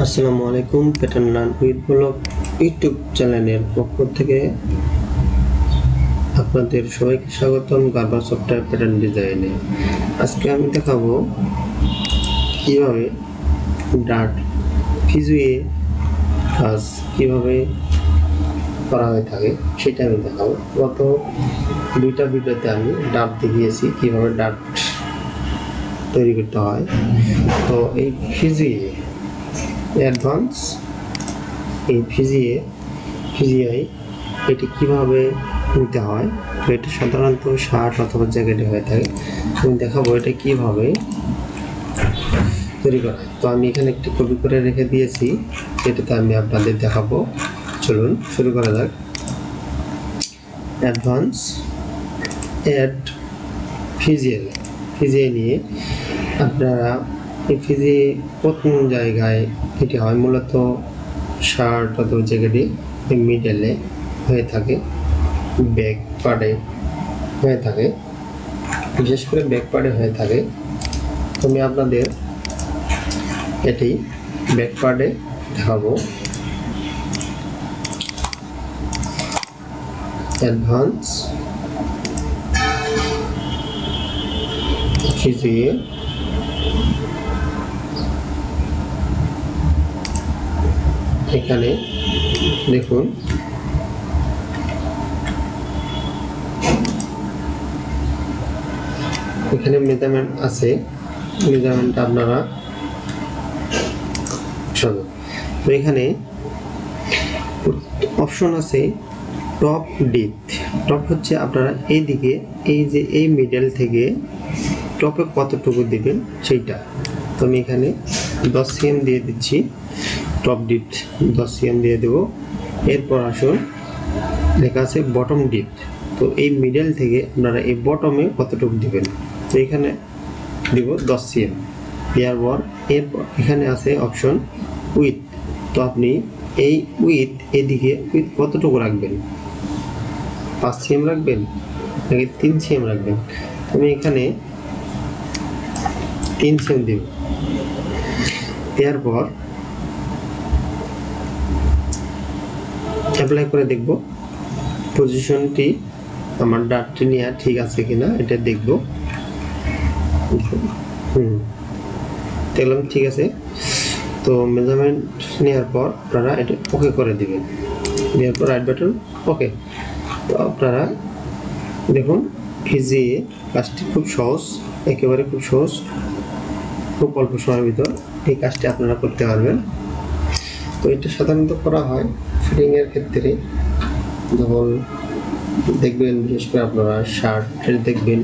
আসসালামু আলাইকুম। Pattern learn with blog YouTube চ্যানেলের পক্ষ থেকে আপনাদের সবাইকে স্বাগতম গার্বার সফটওয়্যার প্যাটার্ন ডিজাইনে। আজকে আমি দেখাবো কিভাবে ডার্ট ফিজুয়ে কাজ কিভাবে করা হয়ে থাকে সেটা আমি দেখাবো। গত দুইটা ভিডিওতে আমি ডার্ট দেখিয়েছি কিভাবে ডার্ট তৈরি করতে হয়। তো এই ফিজুয়ে অ্যাডভান্স এই ফিজিআই এটি কিভাবে নিতে হয়। তো এটা সাধারণত শার্ট অথবা জ্যাকেটে হয়ে থাকে। আমি দেখাবো এটা কিভাবে তৈরি করা হয়। তো আমি এখানে একটি কপি করে রেখে দিয়েছি, এটাতে আমি আপনাদের দেখাবো। চলুন শুরু করা যাক। অ্যাডভান্স অ্যাড ফিজিআই নিয়ে আপনারা এই ফিজিআই প্রথম জায়গায় এটি হয় মূলত শার্ট অথবা জ্যাকেটে মিডলে হয়ে থাকে, ব্যাক পার্টে হয়ে থাকে, বিশেষ করে ব্যাক পার্টে হয়ে থাকে। আমি আপনাদের এটি ব্যাক পার্টে দেখাবো। অ্যাডভান্স ফিজিয়ে এখানে দেখুন এখানে মেজারমেন্ট আছে, মেজারমেন্ট আপনারা শোনো। তো এখানে অপশন আছে টপ ডেপথ। টপ হচ্ছে আপনারা এইদিকে এই যে এই মিডল থেকে টপে কতটুকু দিবেন সেইটা। তো আমি এখানে 10 cm দিয়ে দিচ্ছি, টপ ডেপথ 10 cm দিয়ে দেব। এরপর আসুন লেখা আছে বটম ডেপথ। তো এই মিডল থেকে আপনারা এই বটমে কতটুকু দিবেন, তো এখানে দিব 10 cm দেওয়ার পর এরপর এখানে আছে অপশন উইথ। তো আপনি এই উইথ এদিকে উইথ কতটুকু রাখবেন, 5 cm রাখবেন নাকি 3 cm রাখবেন। আমি এখানে 3 cm দিব। দেওয়ার পর অ্যাপ্লাই করে দেখব পজিশনটি আমার ডার্টটি নেওয়া ঠিক আছে কিনা, এটা দেখব। দেখলাম ঠিক আছে। তো মেজারমেন্ট নেওয়ার পর আপনারা এটা ওকে করে দিবেন, দেওয়ার পর রাইট বাটন ওকে। তো আপনারা দেখুন ফিজিয়ে কাজটি খুব সহজ, একেবারে খুব সহজ, খুব অল্প সময়ের ভিতর এই কাজটি আপনারা করতে পারবেন। তো এটা সাধারণত করা হয় ফিটিংয়ের ক্ষেত্রে, যখন দেখবেন বিশেষ করে আপনারা শার্টের দেখবেন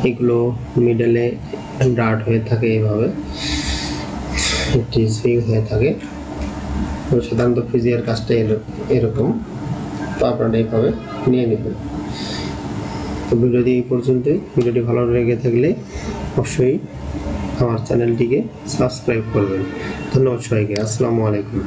এগুলো মিডলে ডার্ট হয়ে থাকে, এইভাবে একটি সুইং হয়ে থাকে। তো সাধারণত ফিজিয়ার কাজটা এরকম। তো আপনারা এইভাবে নিয়ে নেবেন। তো ভিডিওটি এই পর্যন্তই। ভিডিওটি ভালো লেগে থাকলে অবশ্যই আমার চ্যানেলটিকে সাবস্ক্রাইব করবেন। ধন্যবাদ সবাইকে। আসসালামু আলাইকুম।